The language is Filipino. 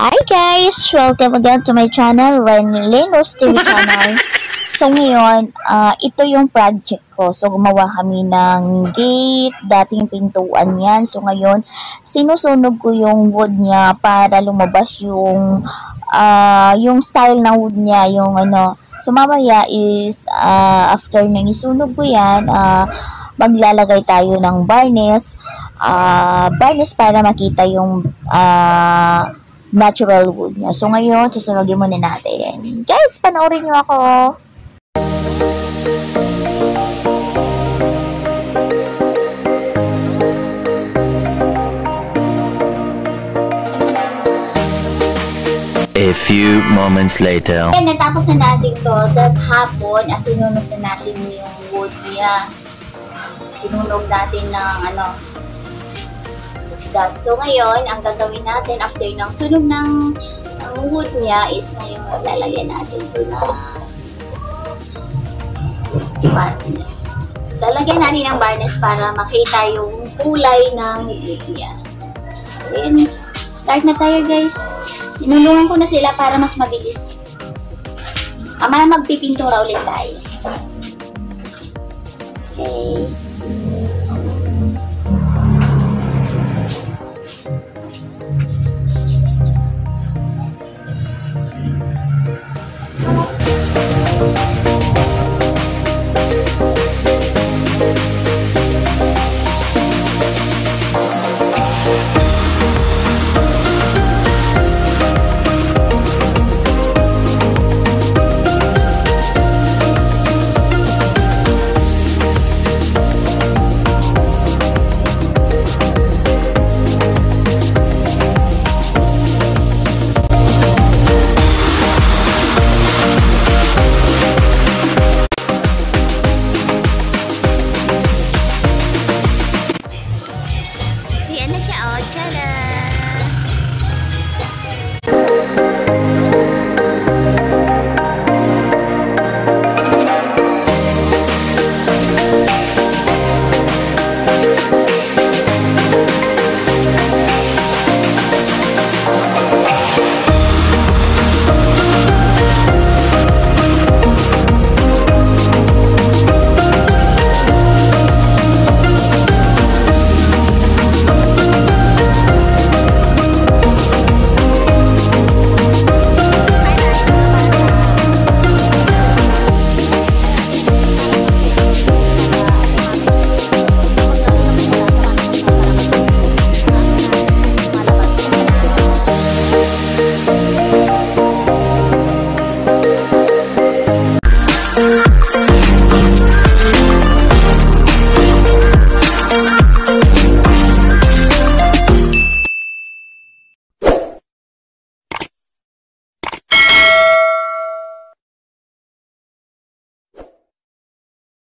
Hi guys! Welcome again to my channel, Renlenos TV channel. So ngayon, ito yung project ko. So gumawa kami ng gate, dating pintuan yan. So ngayon, sinusunog ko yung wood niya para lumabas yung style ng wood niya, yung ano. So mamaya is, after nang isunog ko yan, maglalagay tayo ng varnish. Varnish para makita yung natural wood niya. So ngayon, susunogin muna natin. Guys, panoorin niyo ako. A few moments later. Okay, natapos na natin to. That hapon, sinunog na natin yung wood niya. Sinunog natin ng dust. So ngayon, ang gagawin natin after ng sunog ng wood niya is ngayon lalagyan natin ito na varnish. Lalagyan natin ng varnish para makita yung kulay ng wood niya. Then, start na tayo guys. Inulungan ko na sila para mas mabilis. Magpipintura ulit tayo. Okay.